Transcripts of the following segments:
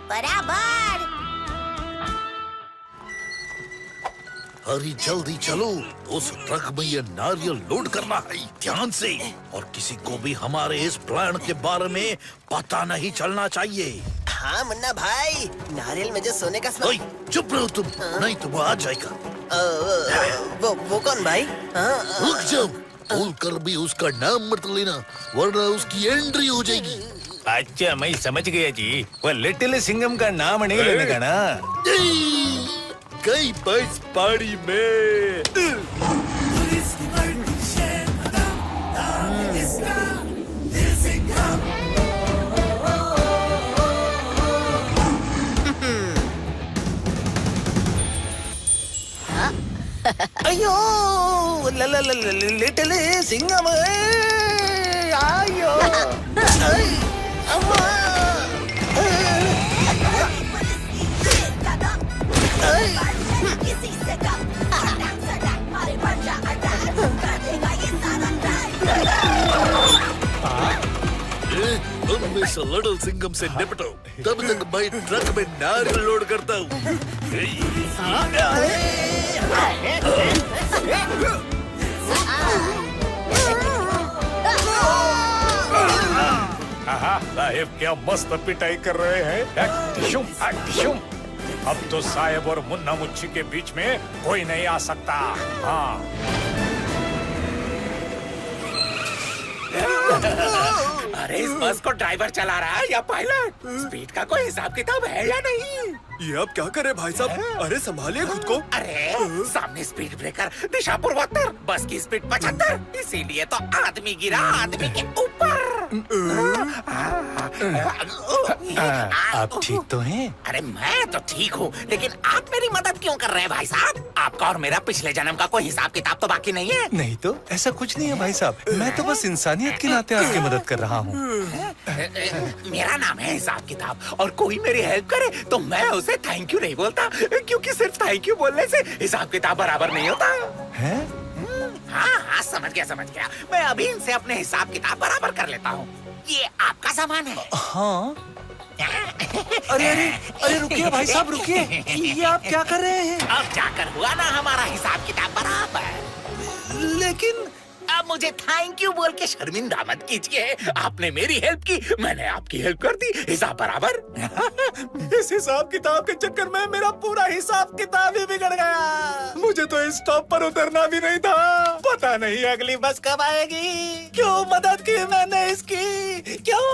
बराबर। अरे जल्दी चलो, उस ट्रक में ये नारियल लोड करना है, ध्यान से। और किसी को भी हमारे इस प्लान के बारे में पता नहीं चलना चाहिए। हाँ मुन्ना भाई, नारियल में जो सोने का ओए, चुप रहो तुम, नहीं तो वो आ जाएगा। वो कौन भाई? रुक जाओ, भूल कर भी उसका नाम मत लेना, वरना उसकी एंट्री हो जाएगी। अच्छा, मैं समझ गया जी, वो लिटिल सिंघम का नाम नहीं लेने का ना। कई बस पानी में। अयो, लिटिल सिंघम, आयो, अम्मा, उनमें से लिटिल सिंघम से निपटो, तब तक मैं ट्रक में नारियल लोड करता हूँ। साहेब क्या मस्त पिटाई कर रहे हैं। टिशुम, टिशुम। अब तो साहेब और मुन्ना मुच्छी के बीच में कोई नहीं आ सकता। हाँ। अरे इस बस को ड्राइवर चला रहा है या पायलट? स्पीड का कोई हिसाब किताब है या नहीं? ये अब क्या करे भाई साहब? अरे संभालिए खुद को। अरे सामने स्पीड ब्रेकर, दिशा पूर्वोत्तर, बस की स्पीड 75, इसीलिए तो आदमी गिरा आदमी के ऊपर। आप ठीक तो हैं? अरे मैं तो ठीक हूँ, लेकिन आप मेरी मदद क्यों कर रहे हैं भाई साहब? आपका और मेरा पिछले जन्म का कोई हिसाब किताब तो बाकी नहीं है? नहीं तो ऐसा कुछ नहीं है भाई साहब, मैं तो बस इंसानियत के नाते आपकी मदद कर रहा हूँ। मेरा नाम है हिसाब किताब, और कोई मेरी हेल्प करे तो मैं उसे थैंक यू नहीं बोलता, क्योंकि सिर्फ थैंक यू बोलने से हिसाब किताब बराबर नहीं होता है? हाँ हाँ, समझ गया। मैं अभी इनसे अपने हिसाब किताब बराबर कर लेता हूँ। ये आपका सामान है। हाँ। अरे रुकिए भाई साहब, रुकिए। ये आप क्या कर रहे हैं? अब जाकर हुआ ना हमारा हिसाब किताब बराबर। लेकिन अब मुझे थैंक यू बोल के शर्मिंदा मत कीजिए। आपने मेरी हेल्प की, मैंने आपकी हेल्प कर दी, हिसाब बराबर। इस हिसाब किताब के चक्कर में मेरा पूरा हिसाब किताब ही बिगड़ गया। मुझे तो इस स्टॉप पर उतरना भी नहीं था। पता नहीं अगली बस कब आएगी। क्यों मदद की मैंने इसकी, क्यों?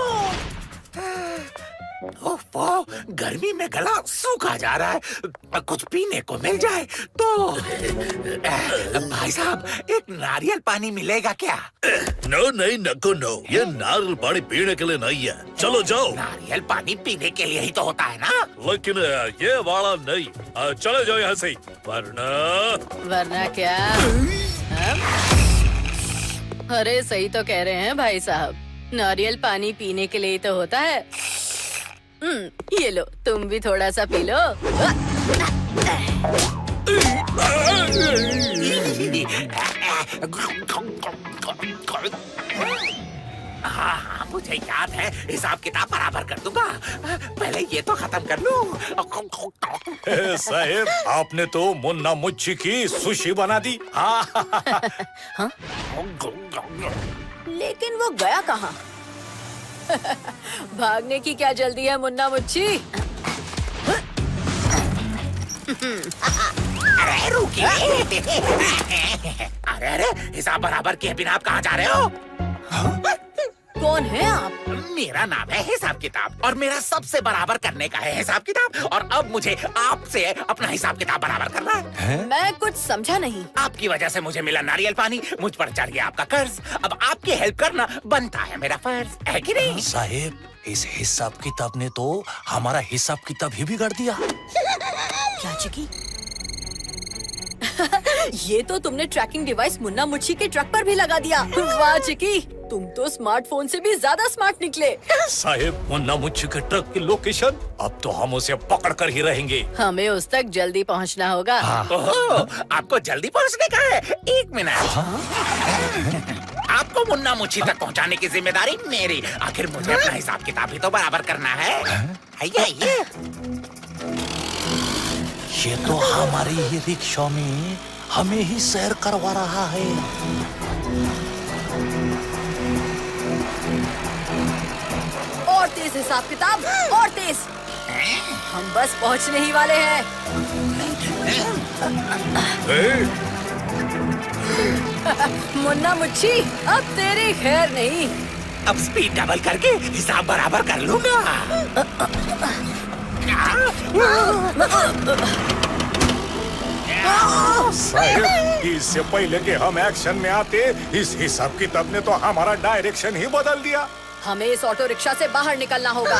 ओफो, गर्मी में गला सूखा जा रहा है, कुछ पीने को मिल जाए तो। भाई साहब, एक नारियल पानी मिलेगा क्या? नो नहीं नको नो, ये नारियल पानी पीने के लिए नहीं है, चलो जाओ। नारियल पानी पीने के लिए ही तो होता है ना? लेकिन ये वाला नहीं, चले जाओ यहाँ से, वरना क्या? अरे सही तो कह रहे हैं भाई साहब, नारियल पानी पीने के लिए ही तो होता है। ये लो, तुम भी थोड़ा सा पी लो। हाँ, मुझे याद है, हिसाब किताब बराबर कर दूंगा। पहले ये तो खत्म कर लूं। साहेब, आपने तो मुन्ना मुच्छी की सुशी बना दी। हाँ। लेकिन वो गया कहाँ? भागने की क्या जल्दी है मुन्ना मुच्छी? अरे रुकिए। अरे हिसाब बराबर किए बिना आप कहाँ जा रहे हो? कौन है आप? मेरा नाम है हिसाब किताब, और मेरा सबसे बराबर करने का है हिसाब किताब, और अब मुझे आपसे अपना हिसाब किताब बराबर करना है। मैं कुछ समझा नहीं। आपकी वजह से मुझे मिला नारियल पानी, मुझ पर चढ़ गया आपका कर्ज, अब आपकी हेल्प करना बनता है मेरा फर्ज, है कि नहीं? साहेब, इस हिसाब किताब ने तो हमारा हिसाब किताब ही बिगाड़ दिया। क्या चिकी? ये तो तुमने ट्रैकिंग डिवाइस मुन्ना मुच्छी के ट्रक पर भी लगा दिया। वाह चिकी, तुम तो स्मार्टफोन से भी ज्यादा स्मार्ट निकले। साहेब, मुन्ना मुच्छी के ट्रक की लोकेशन, अब तो हम उसे पकड़ कर ही रहेंगे। हमें उस तक जल्दी पहुंचना होगा। ओहो, आपको जल्दी पहुंचने का है? 1 मिनट। आपको मुन्ना मुच्छी तक पहुंचाने की जिम्मेदारी मेरी। आखिर मुझे अपना हिसाब किताब भी तो बराबर करना है आइए। ये तो हमारी ही रिक्शा में हमें ही सैर करवा रहा है। और तेज हिसाब किताब, और तेज। हम बस पहुंचने ही वाले हैं। मुन्ना मुच्छी, अब तेरी खैर नहीं। अब स्पीड डबल करके हिसाब बराबर कर लूंगा। साहिब, इससे पहले कि हम एक्शन में आते, इस हिसाब किताब ने तो हमारा डायरेक्शन ही बदल दिया। हमें इस ऑटो रिक्शा से बाहर निकलना होगा।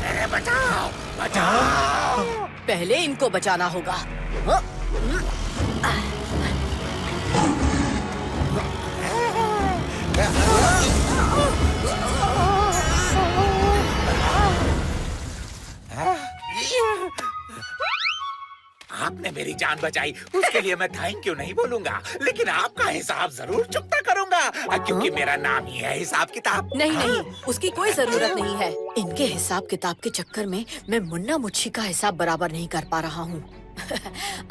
अरे बचाओ, बचाओ। पहले इनको बचाना होगा। आपने मेरी जान बचाई, उसके लिए मैं थैंक यू नहीं बोलूंगा, लेकिन आपका हिसाब जरूर चुकता करूंगा, क्योंकि मेरा नाम ही है हिसाब किताब। नहीं नहीं, उसकी कोई जरूरत नहीं है। इनके हिसाब किताब के चक्कर में मैं मुन्ना मुच्छी का हिसाब बराबर नहीं कर पा रहा हूँ।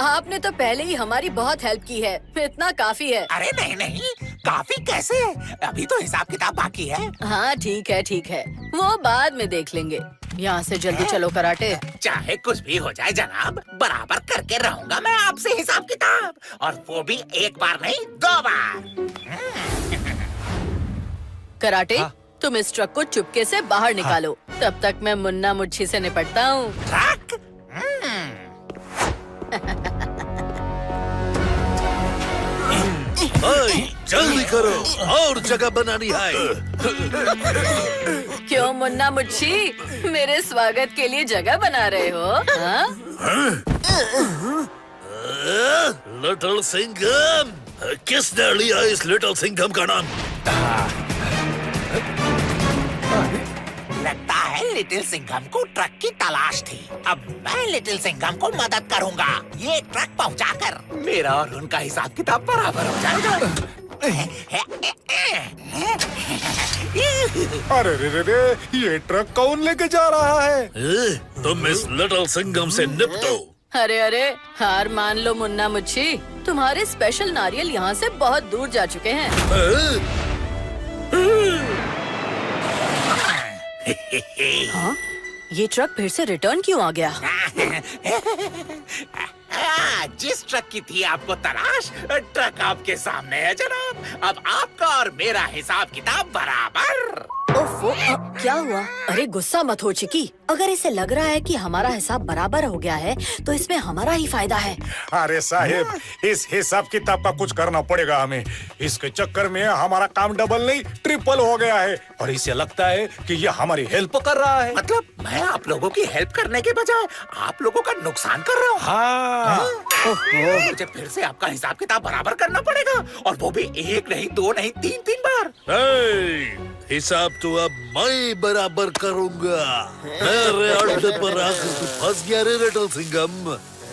आपने तो पहले ही हमारी बहुत हेल्प की है, इतना काफी है। अरे नहीं नहीं, काफी कैसे? अभी तो हिसाब किताब बाकी है। हाँ ठीक है, वो बाद में देख लेंगे। यहाँ से जल्दी चलो कराटे। चाहे कुछ भी हो जाए जनाब, बराबर करके रहूंगा मैं आपसे हिसाब किताब, और वो भी एक बार नहीं 2 बार। कराटे, तुम इस ट्रक को चुपके से बाहर निकालो। तब तक मैं मुन्ना मुच्छी से निपटता हूँ। ट्रक? जल्दी करो, और जगह बनानी है। क्यों मुन्ना मुच्छी, मेरे स्वागत के लिए जगह बना रहे हो? हाँ? लिटिल सिंघम, किसने लिया इस लिटिल सिंघम का नाम? लगता है लिटिल सिंघम को ट्रक की तलाश थी। अब मैं लिटिल सिंघम को मदद करूंगा। ये ट्रक पहुंचाकर मेरा और उनका हिसाब किताब बराबर हो जाएगा। अरे रे रे, ये ट्रक कौन लेके जा रहा है? तुम इस लिटिल सिंघम से निपटो। अरे, हार मान लो मुन्ना मुच्छी, तुम्हारे स्पेशल नारियल यहाँ से बहुत दूर जा चुके हैं। हाँ? ये ट्रक फिर से रिटर्न क्यों आ गया? जिस ट्रक की थी आपको तलाश, ट्रक आपके सामने है जनाब। अब आपका और मेरा हिसाब किताब बराबर। ओफो, क्या हुआ? अरे गुस्सा मत हो चिकी, अगर इसे लग रहा है कि हमारा हिसाब बराबर हो गया है तो इसमें हमारा ही फायदा है। अरे साहिब, इस हिसाब किताब का कुछ करना पड़ेगा हमें। इसके चक्कर में हमारा काम डबल नहीं ट्रिपल हो गया है, और इसे लगता है कि ये हमारी हेल्प कर रहा है। मतलब मैं आप लोगों की हेल्प करने के बजाय आप लोगों का नुकसान कर रहा हूँ। हाँ। मुझे फिर से आपका हिसाब किताब बराबर करना पड़ेगा, और वो भी 1 नहीं 2 नहीं 3 बार। हिसाब तो अब मैं बराबर करूंगा। मेरे अड्डे पर आकर तू फंस गया रे लिटिल सिंघम।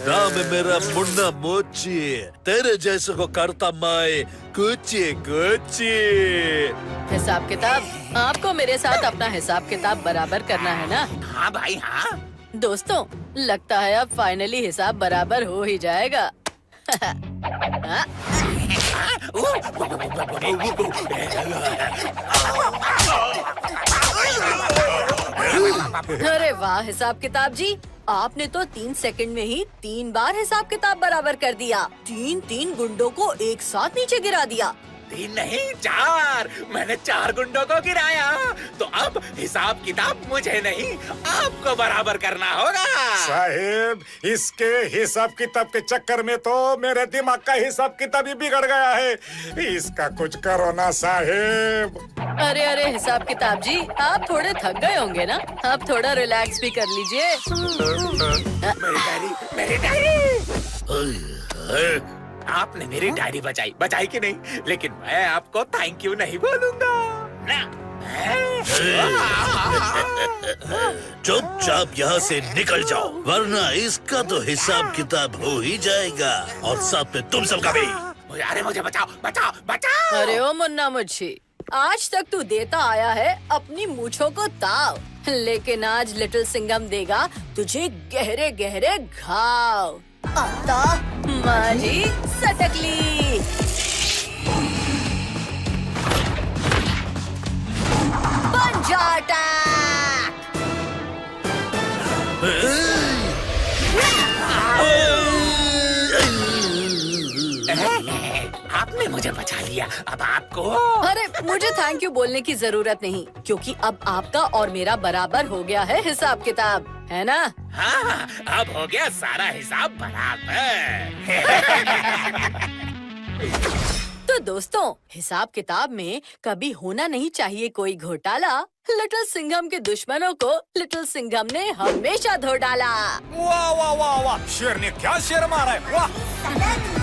नाम है मेरा मुन्ना मुच्छी, तेरे जैसे को करता मैं कुछ। हिसाब किताब, आपको मेरे साथ अपना हिसाब किताब बराबर करना है ना? हाँ भाई हाँ। दोस्तों, लगता है अब फाइनली हिसाब बराबर हो ही जाएगा। हाँ? अरे वाह हिसाब किताब जी, आपने तो 3 सेकंड में ही 3 बार हिसाब किताब बराबर कर दिया। 3 गुंडों को एक साथ नीचे गिरा दिया। 3 नहीं 4, मैंने 4 गुंडों को गिराया। तो अब हिसाब किताब मुझे नहीं आपको बराबर करना होगा। साहिब, इसके हिसाब किताब के चक्कर में तो मेरे दिमाग का हिसाब किताब ही बिगड़ गया है। इसका कुछ करो ना साहिब। अरे हिसाब किताब जी, आप थोड़े थक गए होंगे ना? आप थोड़ा रिलैक्स भी कर लीजिए। मेरी डायरी। आपने मेरी डायरी बचाई कि नहीं, लेकिन मैं आपको थैंक यू नहीं बोलूंगा ना। चुपचाप यहाँ से निकल जाओ, वरना इसका तो हिसाब किताब हो ही जाएगा और साथ में तुम सबका भी। अरे मुझे बचाओ बचाओ बचाओ। अरे ओ मुन्ना मुझी, आज तक तू देता आया है अपनी मूछों को ताव, लेकिन आज लिटिल सिंघम देगा तुझे गहरे गहरे घाव। आता माझी सटकली। पंजा अटैक। आपने मुझे बचा लिया, अब आपको। अरे मुझे थैंक यू बोलने की जरूरत नहीं, क्योंकि अब आपका और मेरा बराबर हो गया है हिसाब किताब, है ना? हाँ, अब हो गया सारा हिसाब बराबर। तो दोस्तों, हिसाब किताब में कभी होना नहीं चाहिए कोई घोटाला। लिटिल सिंघम के दुश्मनों को लिटिल सिंघम ने हमेशा धो डाला। वाह वाह वाह वाह, शेर ने क्या शेर मारा है, वाह।